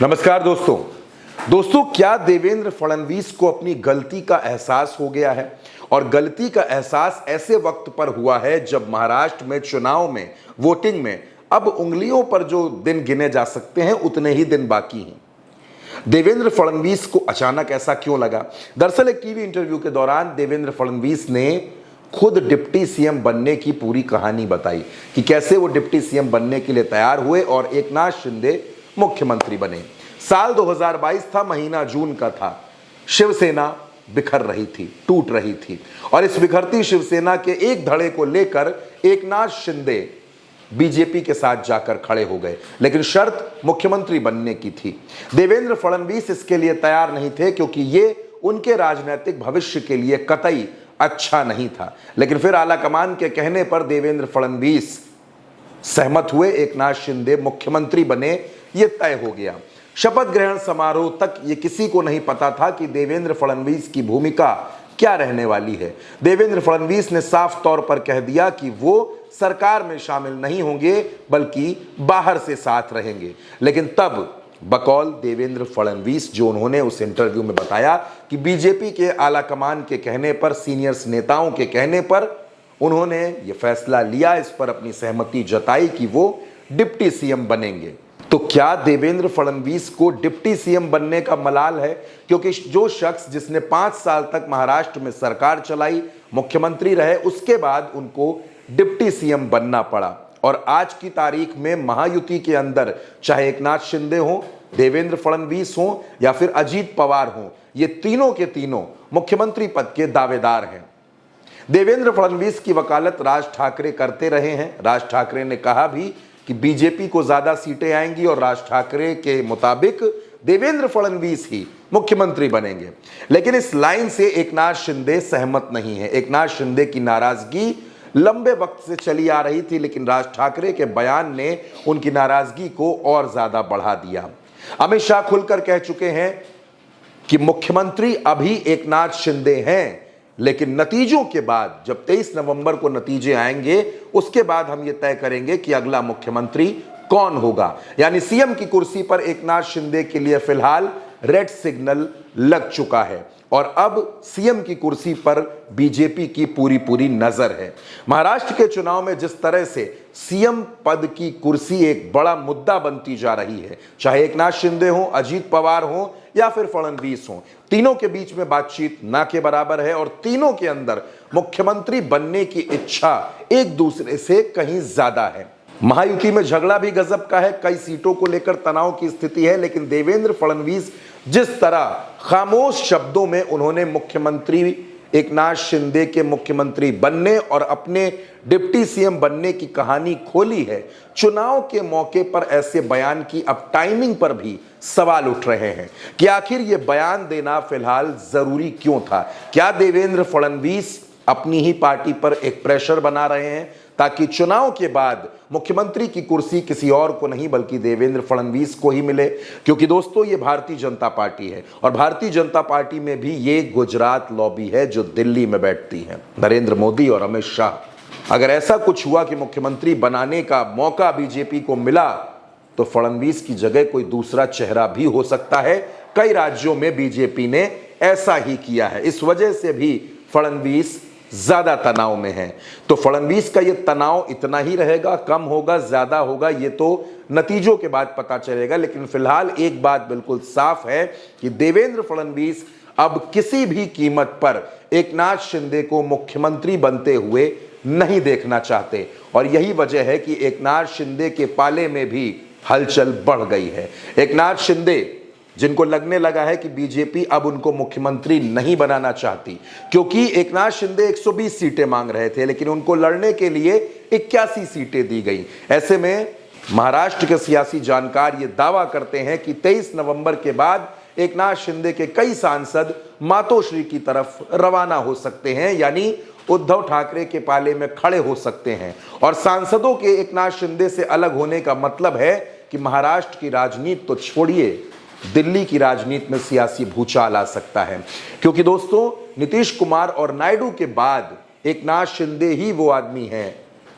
नमस्कार दोस्तों, क्या देवेंद्र फडणवीस को अपनी गलती का एहसास हो गया है? और गलती का एहसास ऐसे वक्त पर हुआ है जब महाराष्ट्र में चुनाव में वोटिंग में अब उंगलियों पर जो दिन गिने जा सकते हैं उतने ही दिन बाकी हैं। देवेंद्र फडणवीस को अचानक ऐसा क्यों लगा? दरअसल एक टीवी इंटरव्यू के दौरान देवेंद्र फडणवीस ने खुद डिप्टी सीएम बनने की पूरी कहानी बताई कि कैसे वो डिप्टी सीएम बनने के लिए तैयार हुए और एकनाथ शिंदे मुख्यमंत्री बने। साल 2022 था, महीना जून का था। शिवसेना बिखर रही थी, टूट रही थी और इस बिखरती शिवसेना के एक धड़े को लेकर एकनाथ शिंदे बीजेपी के साथ जाकर खड़े हो गए, लेकिन शर्त मुख्यमंत्री बनने की थी। देवेंद्र फडणवीस इसके लिए तैयार नहीं थे क्योंकि ये उनके राजनीतिक भविष्य के लिए कतई अच्छा नहीं था। लेकिन फिर आलाकमान के कहने पर देवेंद्र फडणवीस सहमत हुए, एकनाथ शिंदे मुख्यमंत्री बने, ये तय हो गया। शपथ ग्रहण समारोह तक ये किसी को नहीं पता था कि देवेंद्र फडणवीस की भूमिका क्या रहने वाली है। देवेंद्र फडणवीस ने साफ तौर पर कह दिया कि वो सरकार में शामिल नहीं होंगे बल्कि बाहर से साथ रहेंगे। लेकिन तब बकौल देवेंद्र फडणवीस जो उन्होंने उस इंटरव्यू में बताया कि बीजेपी के आलाकमान के कहने पर, सीनियर्स नेताओं के कहने पर उन्होंने ये फैसला लिया, इस पर अपनी सहमति जताई कि वो डिप्टी सीएम बनेंगे। तो क्या देवेंद्र फडणवीस को डिप्टी सीएम बनने का मलाल है? क्योंकि जो शख्स जिसने 5 साल तक महाराष्ट्र में सरकार चलाई, मुख्यमंत्री रहे, उसके बाद उनको डिप्टी सीएम बनना पड़ा। और आज की तारीख में महायुति के अंदर चाहे एकनाथ शिंदे हो, देवेंद्र फडणवीस हो या फिर अजीत पवार हो, ये तीनों के तीनों मुख्यमंत्री पद के दावेदार हैं। देवेंद्र फडणवीस की वकालत राज ठाकरे करते रहे हैं। राज ठाकरे ने कहा भी कि बीजेपी को ज्यादा सीटें आएंगी और राज ठाकरे के मुताबिक देवेंद्र फडणवीस ही मुख्यमंत्री बनेंगे। लेकिन इस लाइन से एकनाथ शिंदे सहमत नहीं है। एकनाथ शिंदे की नाराजगी लंबे वक्त से चली आ रही थी, लेकिन राज ठाकरे के बयान ने उनकी नाराजगी को और ज्यादा बढ़ा दिया। अमित शाह खुलकर कह चुके हैं कि मुख्यमंत्री अभी एकनाथ शिंदे हैं, लेकिन नतीजों के बाद जब 23 नवंबर को नतीजे आएंगे उसके बाद हम ये तय करेंगे कि अगला मुख्यमंत्री कौन होगा। यानी सीएम की कुर्सी पर एकनाथ शिंदे के लिए फिलहाल रेड सिग्नल लग चुका है और अब सीएम की कुर्सी पर बीजेपी की पूरी नजर है। महाराष्ट्र के चुनाव में जिस तरह से सीएम पद की कुर्सी एक बड़ा मुद्दा बनती जा रही है, चाहे एकनाथ शिंदे हो, अजीत पवार हो या फिर फडणवीस हो, तीनों के बीच में बातचीत ना के बराबर है और तीनों के अंदर मुख्यमंत्री बनने की इच्छा एक दूसरे से कहीं ज्यादा है। महायुति में झगड़ा भी गजब का है, कई सीटों को लेकर तनाव की स्थिति है, लेकिन देवेंद्र फडणवीस जिस तरह खामोश शब्दों में उन्होंने मुख्यमंत्री एकनाथ शिंदे के मुख्यमंत्री बनने और अपने डिप्टी सीएम बनने की कहानी खोली है, चुनाव के मौके पर ऐसे बयान की अब टाइमिंग पर भी सवाल उठ रहे हैं कि आखिर ये बयान देना फिलहाल जरूरी क्यों था? क्या देवेंद्र फडणवीस अपनी ही पार्टी पर एक प्रेशर बना रहे हैं ताकि चुनाव के बाद मुख्यमंत्री की कुर्सी किसी और को नहीं बल्कि देवेंद्र फडणवीस को ही मिले? क्योंकि दोस्तों ये भारतीय जनता पार्टी है और भारतीय जनता पार्टी में भी ये गुजरात लॉबी है जो दिल्ली में बैठती है, नरेंद्र मोदी और अमित शाह। अगर ऐसा कुछ हुआ कि मुख्यमंत्री बनाने का मौका बीजेपी को मिला तो फडणवीस की जगह कोई दूसरा चेहरा भी हो सकता है। कई राज्यों में बीजेपी ने ऐसा ही किया है। इस वजह से भी फडणवीस ज्यादा तनाव में है। तो फडणवीस का ये तनाव इतना ही रहेगा, कम होगा, ज्यादा होगा, ये तो नतीजों के बाद पता चलेगा। लेकिन फिलहाल एक बात बिल्कुल साफ है कि देवेंद्र फडणवीस अब किसी भी कीमत पर एकनाथ शिंदे को मुख्यमंत्री बनते हुए नहीं देखना चाहते और यही वजह है कि एकनाथ शिंदे के पाले में भी हलचल बढ़ गई है। एकनाथ शिंदे जिनको लगने लगा है कि बीजेपी अब उनको मुख्यमंत्री नहीं बनाना चाहती, क्योंकि एकनाथ शिंदे 120 सीटें मांग रहे थे लेकिन उनको लड़ने के लिए 81 सीटें दी गई। ऐसे में महाराष्ट्र के सियासी जानकार ये दावा करते हैं कि 23 नवंबर के बाद एकनाथ शिंदे के कई सांसद मातोश्री की तरफ रवाना हो सकते हैं, यानी उद्धव ठाकरे के पाले में खड़े हो सकते हैं। और सांसदों के एकनाथ शिंदे से अलग होने का मतलब है कि महाराष्ट्र की राजनीति तो छोड़िए, दिल्ली की राजनीति में सियासी भूचाल आ सकता है। क्योंकि दोस्तों नीतीश कुमार और नायडू के बाद एकनाथ शिंदे ही वो आदमी हैं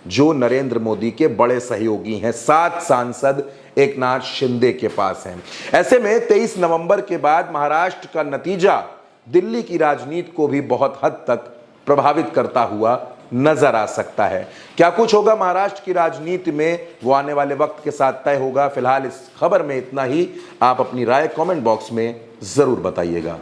जो नरेंद्र मोदी के बड़े सहयोगी हैं। 7 सांसद एकनाथ शिंदे के पास हैं। ऐसे में 23 नवंबर के बाद महाराष्ट्र का नतीजा दिल्ली की राजनीति को भी बहुत हद तक प्रभावित करता हुआ नजर आ सकता है। क्या कुछ होगा महाराष्ट्र की राजनीति में, वो आने वाले वक्त के साथ तय होगा। फिलहाल इस खबर में इतना ही। आप अपनी राय कमेंट बॉक्स में जरूर बताइएगा।